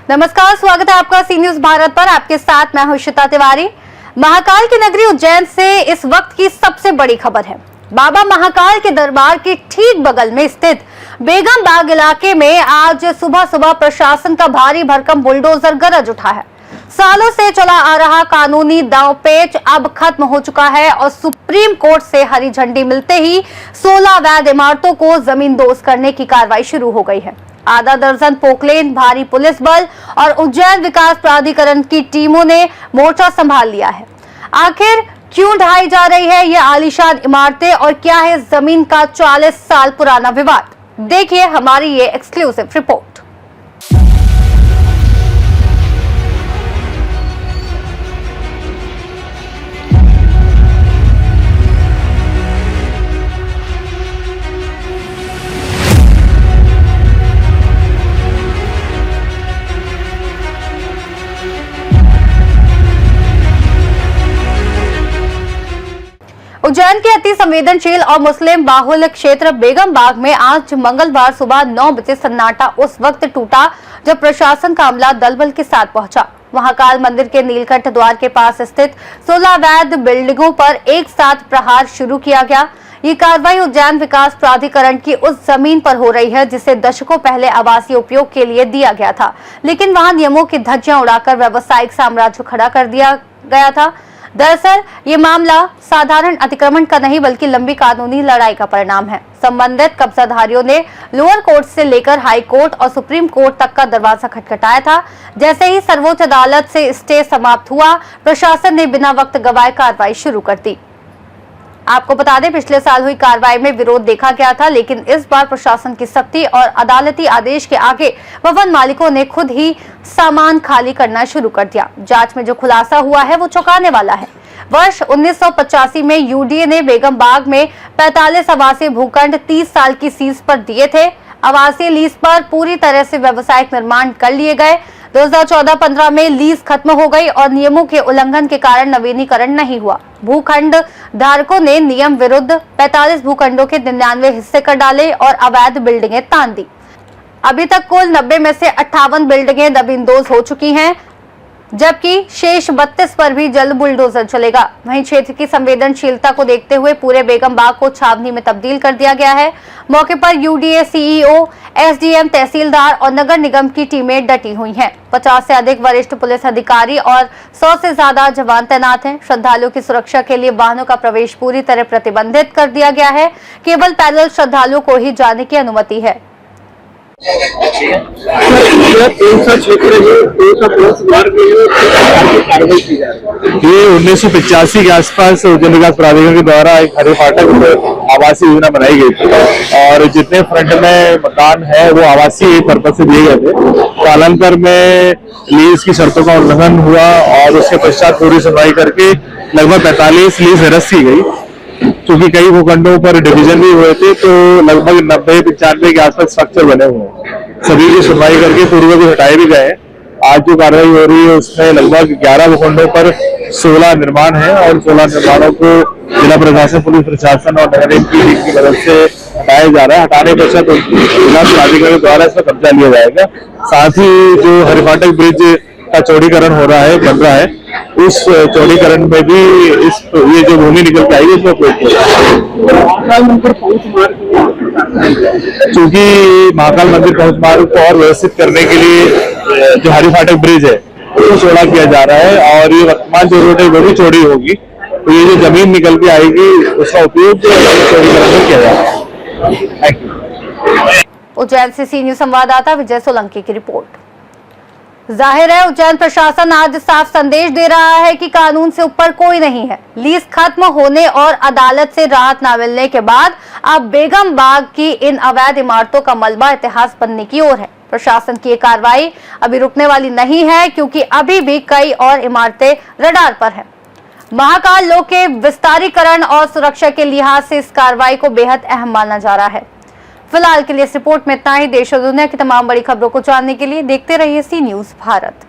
नमस्कार, स्वागत है आपका सी न्यूज भारत पर। आपके साथ मैं हूं श्वेता तिवारी। महाकाल की नगरी उज्जैन से इस वक्त की सबसे बड़ी खबर है। बाबा महाकाल के दरबार के ठीक बगल में स्थित बेगम बाग इलाके में आज सुबह सुबह प्रशासन का भारी भरकम बुलडोजर गरज उठा है। सालों से चला आ रहा कानूनी दांवपेच अब खत्म हो चुका है और सुप्रीम कोर्ट से हरी झंडी मिलते ही 16 अवैध इमारतों को जमींदोज करने की कार्रवाई शुरू हो गई है। आधा दर्जन पोकलेन, भारी पुलिस बल और उज्जैन विकास प्राधिकरण की टीमों ने मोर्चा संभाल लिया है। आखिर क्यों ढाई जा रही है ये आलीशान इमारतें और क्या है जमीन का 40 साल पुराना विवाद? देखिए हमारी ये एक्सक्लूसिव रिपोर्ट। उज्जैन के अति संवेदनशील और मुस्लिम बाहुल्य क्षेत्र बेगम बाग में आज मंगलवार सुबह 9 बजे सन्नाटा उस वक्त टूटा जब प्रशासन का अमला दलबल के साथ पहुंचा। महाकाल मंदिर के नीलकंठ द्वार के पास स्थित 16 अवैध बिल्डिंगों पर एक साथ प्रहार शुरू किया गया। ये कार्रवाई उज्जैन विकास प्राधिकरण की उस जमीन पर हो रही है जिसे दशकों पहले आवासीय उपयोग के लिए दिया गया था, लेकिन वहां नियमों की धज्जियां उड़ाकर व्यावसायिक साम्राज्य खड़ा कर दिया गया था। दरअसल ये मामला साधारण अतिक्रमण का नहीं बल्कि लंबी कानूनी लड़ाई का परिणाम है। संबंधित कब्जाधारियों ने लोअर कोर्ट से लेकर हाई कोर्ट और सुप्रीम कोर्ट तक का दरवाजा खटखटाया था। जैसे ही सर्वोच्च अदालत से स्टे समाप्त हुआ, प्रशासन ने बिना वक्त गवाए कार्रवाई शुरू कर दी। आपको बता दें, पिछले साल हुई कार्रवाई में विरोध देखा गया था, लेकिन इस बार प्रशासन की सख्ती और अदालती आदेश के आगे भवन मालिकों ने खुद ही सामान खाली करना शुरू कर दिया। जांच में जो खुलासा हुआ है वो चौंकाने वाला है। वर्ष 1985 में यूडीए ने बेगम बाग में 45 आवासीय भूखंड 30 साल की लीज पर दिए थे। आवासीय लीज पर पूरी तरह से व्यावसायिक निर्माण कर लिए गए। 2014-15 में लीज खत्म हो गई और नियमों के उल्लंघन के कारण नवीनीकरण नहीं हुआ। भूखंड धारकों ने नियम विरुद्ध 45 भूखंडों के 99 हिस्से कर डाले और अवैध बिल्डिंगें तान दी। अभी तक कुल 90 में से 58 बिल्डिंगें जमींदोज हो चुकी हैं, जबकि शेष 32 पर भी जल्द बुलडोजर चलेगा। वहीं क्षेत्र की संवेदनशीलता को देखते हुए पूरे बेगम बाग को छावनी में तब्दील कर दिया गया है। मौके पर यूडीए, सीईओ, एसडीएम, तहसीलदार और नगर निगम की टीमें डटी हुई हैं। 50 से अधिक वरिष्ठ पुलिस अधिकारी और 100 से ज्यादा जवान तैनात हैं। श्रद्धालुओं की सुरक्षा के लिए वाहनों का प्रवेश पूरी तरह प्रतिबंधित कर दिया गया है। केवल पैदल श्रद्धालुओं को ही जाने की अनुमति है। ये 1985 के आसपास उज्जैन विकास प्राधिकरण के द्वारा एक हरे फाटक आवासीय योजना बनाई गई थी और जितने फ्रंट में मकान है वो आवासीय पर्पज से दिए गए थे। कालांतर में लीज की शर्तों का उल्लंघन हुआ और उसके पश्चात पूरी सुनवाई करके लगभग 45 लीज निरस्त की गई। क्योंकि कई भूखंडों पर डिवीजन भी हुए थे तो लगभग 90-95 के आसपास स्ट्रक्चर बने हुए हैं। सभी की सुनवाई करके पूर्व को हटाए भी गए। आज जो कार्रवाई हो रही है उसमें लगभग 11 भूखंडों पर 16 निर्माण है और 16 निर्माणों को जिला प्रशासन, पुलिस प्रशासन और नगर निगम की मदद से हटाया जा रहा है। हटाने के पश्चात जिला प्राधिकरण द्वारा इसका कब्जा लिया जाएगा। साथ ही जो हरिफाटक ब्रिज का चौड़ीकरण हो रहा है, बन रहा है, उस चौड़ीकरण में भी ये जो भूमि निकल के आएगी उसमें उपयोग चूंकि महाकाल मंदिर पहुंच मार्ग को और व्यवस्थित करने के लिए जो हरिफाटक ब्रिज है उसको चौड़ा किया जा रहा है और ये वर्तमान जो रोड है वो भी चौड़ी होगी, तो ये जो जमीन निकल के आएगी उसका उपयोग चौड़ीकरण में किया जाएगा। Thank you. उज्जैन से सी न्यूज संवाददाता विजय सोलंकी की रिपोर्ट। जाहिर है उज्जैन प्रशासन आज साफ संदेश दे रहा है कि कानून से ऊपर कोई नहीं है। लीज खत्म होने और अदालत से राहत न मिलने के बाद अब बेगम बाग की इन अवैध इमारतों का मलबा इतिहास बनने की ओर है। प्रशासन की ये कार्रवाई अभी रुकने वाली नहीं है क्योंकि अभी भी कई और इमारतें रडार पर हैं। महाकाल लोक के विस्तारीकरण और सुरक्षा के लिहाज से इस कार्रवाई को बेहद अहम माना जा रहा है। फिलहाल के लिए इस रिपोर्ट में इतना ही। देश और दुनिया की तमाम बड़ी खबरों को जानने के लिए देखते रहिए सी न्यूज भारत।